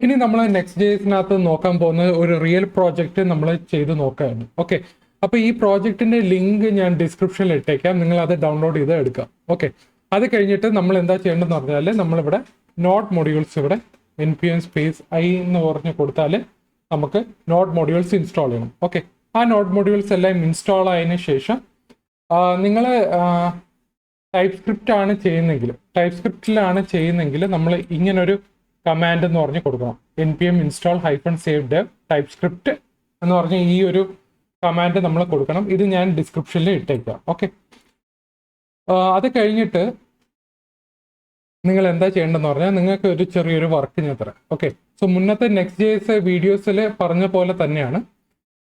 ഇനി നമ്മൾ Next.jsനകത്ത് നോക്കാൻ പോകുന്ന ഒരു റിയൽ പ്രോജക്റ്റ് നമ്മൾ ചെയ്ത് നോക്കുകയാണ്. ഓക്കെ, അപ്പോൾ ഈ പ്രോജക്റ്റിന്റെ ലിങ്ക് ഞാൻ ഡിസ്ക്രിപ്ഷനിൽ ഇട്ടേക്കാം, നിങ്ങൾ അത് ഡൗൺലോഡ് ചെയ്ത് എടുക്കാം. ഓക്കെ, അത് കഴിഞ്ഞിട്ട് നമ്മൾ എന്താ ചെയ്യേണ്ടതെന്ന് പറഞ്ഞാൽ നമ്മളിവിടെ നോഡ് മൊഡ്യൂൾസ് ഇവിടെ npm സ്പേസ് i എന്ന് പറഞ്ഞ് കൊടുത്താൽ നമുക്ക് നോഡ് മൊഡ്യൂൾസ് ഇൻസ്റ്റാൾ ചെയ്യണം. ഓക്കെ, ആ നോഡ് മൊഡ്യൂൾസ് എല്ലാം ഇൻസ്റ്റാൾ ആയതിനു ശേഷം നിങ്ങൾ ടൈപ്പ്സ്ക്രിപ്റ്റിലാണ് ചെയ്യുന്നെങ്കിൽ നമ്മൾ ഇങ്ങനൊരു കമാൻഡ് എന്ന് പറഞ്ഞ് കൊടുക്കണം. npm install -save dev typescript എന്ന് പറഞ്ഞ് ഈ ഒരു കമാൻഡ് നമ്മൾ കൊടുക്കണം. ഇത് ഞാൻ ഡിസ്ക്രിപ്ഷനിൽ ഇട്ടേക്കാം. ഓക്കെ, അത് കഴിഞ്ഞിട്ട് നിങ്ങൾ എന്താ ചെയ്യേണ്ടതെന്ന് പറഞ്ഞാൽ നിങ്ങൾക്ക് ഒരു ചെറിയൊരു വർക്ക് ഞാൻ തരാം. ഓക്കെ, സോ മുന്നത്തെ Next.js വീഡിയോസിൽ പറഞ്ഞ പോലെ തന്നെയാണ്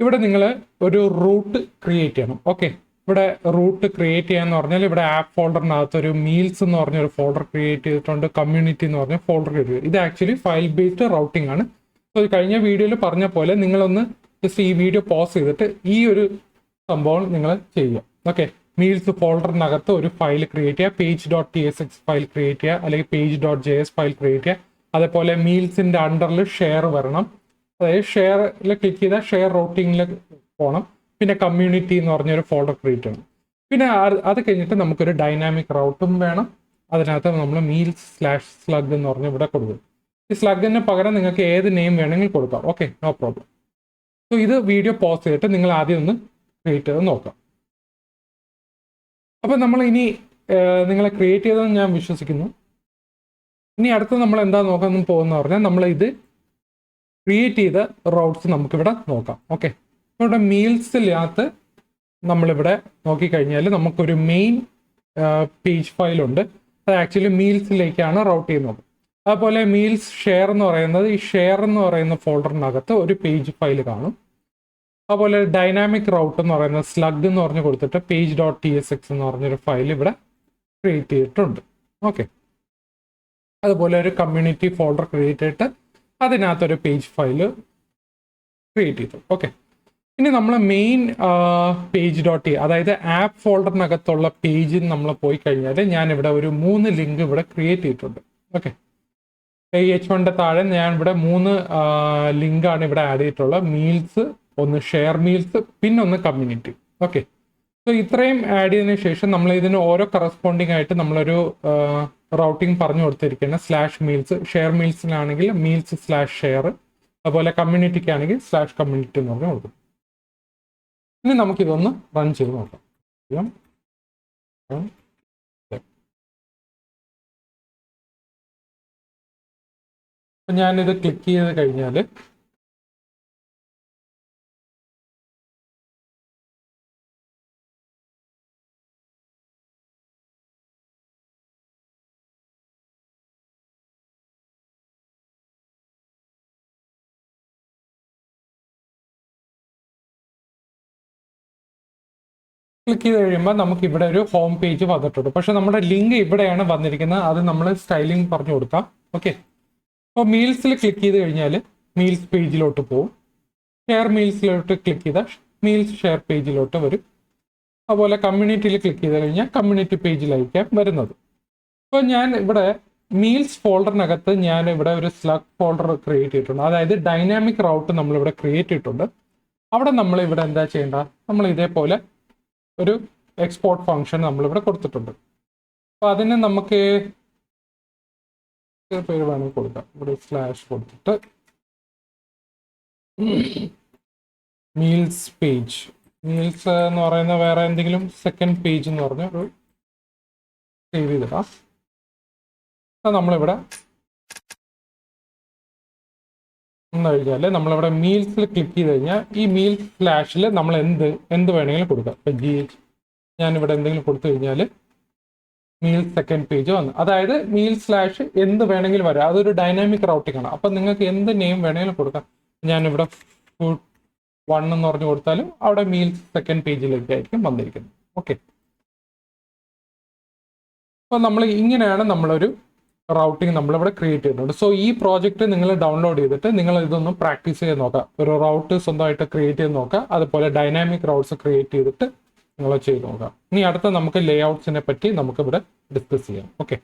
ഇവിടെ നിങ്ങൾ ഒരു റൂട്ട് ക്രിയേറ്റ് ചെയ്യണം. ഓക്കെ, ഇവിടെ റൂട്ട് ക്രിയേറ്റ് ചെയ്യാന്ന് പറഞ്ഞാൽ ഇവിടെ ആപ്പ് ഫോൾഡറിനകത്ത് ഒരു മീൽസ് എന്ന് പറഞ്ഞൊരു ഫോൾഡർ ക്രിയേറ്റ് ചെയ്തിട്ടുണ്ട്, കമ്മ്യൂണിറ്റി എന്ന് പറഞ്ഞ ഫോൾഡർ ക്രിയേറ്റ് ചെയ്തു. ഇത് ആക്ച്വലി ഫയൽ ബേസ്ഡ് റൗട്ടിംഗ് ആണ്. സോ കഴിഞ്ഞ വീഡിയോയിൽ പറഞ്ഞ പോലെ നിങ്ങളൊന്ന് ജസ്റ്റ് ഈ വീഡിയോ പോസ് ചെയ്തിട്ട് ഈ ഒരു സംഭവം നിങ്ങൾ ചെയ്യുക. ഓക്കെ, മീൽസ് ഫോൾഡറിനകത്ത് ഒരു ഫയൽ ക്രിയേറ്റ് ചെയ്യുക, page.tsx ഫയൽ ക്രിയേറ്റ് ചെയ്യുക, അല്ലെങ്കിൽ page.js ഫയൽ ക്രിയേറ്റ് ചെയ്യുക. അതേപോലെ മീൽസിന്റെ അണ്ടറിൽ ഷെയർ വരണം, അതായത് ഷെയറിൽ ക്ലിക്ക് ചെയ്താൽ ഷെയർ റൂട്ടിങ്ങിൽ പോകണം. പിന്നെ കമ്മ്യൂണിറ്റി എന്ന് പറഞ്ഞൊരു ഫോൾഡർ ക്രിയേറ്റ് ചെയ്യണം. പിന്നെ അത് കഴിഞ്ഞിട്ട് നമുക്കൊരു ഡൈനാമിക് റൗട്ടും വേണം. അതിനകത്ത് നമ്മൾ meals/slug എന്ന് പറഞ്ഞ് ഇവിടെ കൊടുക്കും. ഈ സ്ലഗിന് പകരം നിങ്ങൾക്ക് ഏത് നെയിം വേണമെങ്കിൽ കൊടുക്കാം. Okay, no problem. സോ ഇത് വീഡിയോ പോസ് ചെയ്തിട്ട് നിങ്ങൾ ആദ്യം ഒന്ന് ക്രിയേറ്റ് ചെയ്ത് നോക്കാം. അപ്പം നമ്മൾ ഇനി നിങ്ങളെ ക്രിയേറ്റ് ചെയ്തതെന്ന് ഞാൻ വിശ്വസിക്കുന്നു. ഇനി അടുത്ത് നമ്മൾ എന്താ നോക്കാൻ പോകുന്ന പറഞ്ഞാൽ നമ്മൾ ഇത് ക്രിയേറ്റ് ചെയ്ത റൗട്ട്സ് നമുക്കിവിടെ നോക്കാം. ഓക്കെ, ഇവിടെ മീൽസിനകത്ത് നമ്മളിവിടെ നോക്കിക്കഴിഞ്ഞാൽ നമുക്കൊരു മെയിൻ പേജ് ഫയലുണ്ട്. അത് ആക്ച്വലി മീൽസിലേക്കാണ് റൗട്ട് ചെയ്യുന്നത്. അതുപോലെ മീൽസ് ഷെയർ എന്ന് പറയുന്നത് ഈ ഷെയർ എന്ന് പറയുന്ന ഫോൾഡറിനകത്ത് ഒരു പേജ് ഫയൽ കാണും. അതുപോലെ ഡൈനാമിക് റൗട്ട് എന്ന് പറയുന്നത് സ്ലഗ് എന്ന് പറഞ്ഞ് കൊടുത്തിട്ട് page.tsx എന്ന് പറഞ്ഞൊരു ഫയൽ ഇവിടെ ക്രിയേറ്റ് ചെയ്തിട്ടുണ്ട്. ഓക്കെ, അതുപോലെ ഒരു കമ്മ്യൂണിറ്റി ഫോൾഡർ ക്രിയേറ്റ് ചെയ്തിട്ട് അതിനകത്തൊരു പേജ് ഫയൽ ക്രിയേറ്റ് ചെയ്തു. ഓക്കെ, ഇനി നമ്മൾ മെയിൻ page.t അതായത് ആപ്പ് ഫോൾഡറിനകത്തുള്ള പേജിൽ നമ്മൾ പോയി കഴിഞ്ഞാൽ ഞാനിവിടെ ഒരു 3 ലിങ്ക് ഇവിടെ ക്രിയേറ്റ് ചെയ്തിട്ടുണ്ട്. ഓക്കെ, h1ന്റെ താഴെ ഞാൻ ഇവിടെ 3 ലിങ്കാണ് ഇവിടെ ആഡ് ചെയ്തിട്ടുള്ളത്. മീൽസ്, ഒന്ന് ഷെയർ മീൽസ്, പിന്നെ ഒന്ന് കമ്മ്യൂണിറ്റി. ഓക്കെ, സോ ഇത്രയും ആഡ് ചെയ്തതിനു ശേഷം നമ്മൾ ഇതിന് ഓരോ കറസ്പോണ്ടിങ് ആയിട്ട് നമ്മളൊരു റൗട്ടിങ് പറഞ്ഞു കൊടുത്തിരിക്കുകയാണ്. /മീൽസ്, ഷെയർ മീൽസിനാണെങ്കിൽ മീൽസ്/ഷെയർ, അതുപോലെ കമ്മ്യൂണിറ്റിക്കാണെങ്കിൽ /കമ്മ്യൂണിറ്റി എന്ന് പറഞ്ഞു കൊടുക്കും. ഇനി നമുക്കിതൊന്ന് റൺ ചെയ്ത് നോക്കാം. അപ്പം ഞാനിത് ക്ലിക്ക് ചെയ്ത് കഴിഞ്ഞാൽ ക്ലിക്ക് ചെയ്ത് കഴിയുമ്പോൾ നമുക്ക് ഇവിടെ ഒരു ഹോം പേജ് വന്നിട്ടുണ്ട്. പക്ഷെ നമ്മുടെ ലിങ്ക് ഇവിടെയാണ് വന്നിരിക്കുന്നത്. അത് നമ്മൾ സ്റ്റൈലിംഗ് പറഞ്ഞു കൊടുക്കാം. ഓക്കെ, അപ്പോൾ മീൽസിൽ ക്ലിക്ക് ചെയ്ത് കഴിഞ്ഞാൽ മീൽസ് പേജിലോട്ട് പോകും. ഷെയർ മീൽസിലോട്ട് ക്ലിക്ക് ചെയ്താൽ മീൽസ് ഷെയർ പേജിലോട്ട് വരും. അതുപോലെ കമ്മ്യൂണിറ്റിയിൽ ക്ലിക്ക് ചെയ്ത് കഴിഞ്ഞാൽ കമ്മ്യൂണിറ്റി പേജിലായിരിക്കാം വരുന്നത്. അപ്പോൾ ഞാൻ ഇവിടെ മീൽസ് ഫോൾഡറിനകത്ത് ഞാൻ ഇവിടെ ഒരു സ്ലഗ് ഫോൾഡർ ക്രിയേറ്റ് ചെയ്തിട്ടുണ്ട്. അതായത് ഡൈനാമിക് റൗട്ട് നമ്മളിവിടെ ക്രിയേറ്റ് ചെയ്തിട്ടുണ്ട്. അവിടെ നമ്മൾ ഇവിടെ എന്താ ചെയ്യേണ്ട, നമ്മൾ ഇതേപോലെ ഒരു എക്സ്പോർട്ട് ഫംഗ്ഷൻ നമ്മളിവിടെ കൊടുത്തിട്ടുണ്ട്. അപ്പോൾ അതിന് നമുക്ക് പേര് വേണമെങ്കിൽ കൊടുക്കാം. ഇവിടെ / കൊടുത്തിട്ട് മീൽസ് പേജ്, മീൽസ് എന്ന് പറയുന്ന വേറെ എന്തെങ്കിലും സെക്കൻഡ് പേജ് എന്ന് പറഞ്ഞ ഒരു സേവ് ചെയ്തിടാം. നമ്മളിവിടെ കഴിഞ്ഞാൽ നമ്മളിവിടെ മീൽസിൽ ക്ലിക്ക് ചെയ്ത് കഴിഞ്ഞാൽ ഈ മീൽസ് / നമ്മൾ എന്ത് വേണമെങ്കിലും കൊടുക്കാം. ഇപ്പം ഞാനിവിടെ എന്തെങ്കിലും കൊടുത്തു കഴിഞ്ഞാൽ മീൽസ് സെക്കൻഡ് പേജ് വന്നു. അതായത് മീൽസ് / എന്ത് വേണമെങ്കിലും വരാം. അതൊരു ഡൈനാമിക് റൗട്ടിംഗ് ആണ്. അപ്പം നിങ്ങൾക്ക് എന്ത് നെയിം വേണമെങ്കിലും കൊടുക്കാം. ഞാനിവിടെ ഫുഡ് 1 എന്ന് പറഞ്ഞു കൊടുത്താലും അവിടെ മീൽസ് സെക്കൻഡ് പേജിലേക്കായിരിക്കും വന്നിരിക്കുന്നത്. ഓക്കെ, അപ്പോൾ നമ്മൾ ഇങ്ങനെയാണ് നമ്മളൊരു റൗട്ടിങ് നമ്മളിവിടെ ക്രിയേറ്റ് ചെയ്യുന്നുണ്ട്. സോ ഈ പ്രോജക്റ്റ് നിങ്ങൾ ഡൗൺലോഡ് ചെയ്തിട്ട് നിങ്ങൾ ഇതൊന്ന് പ്രാക്ടീസ് ചെയ്ത് നോക്കുക. ഒരു റൗട്ട് സ്വന്തമായിട്ട് ക്രിയേറ്റ് ചെയ്ത് നോക്കുക. അതുപോലെ ഡൈനാമിക് റൗട്ട്സ് ക്രിയേറ്റ് ചെയ്തിട്ട് നിങ്ങൾ ചെയ്ത് നോക്കാം. ഇനി അടുത്ത നമുക്ക് ലേ ഔട്ട്സിനെ പറ്റി നമുക്കിവിടെ ഡിസ്കസ് ചെയ്യാം. ഓക്കെ.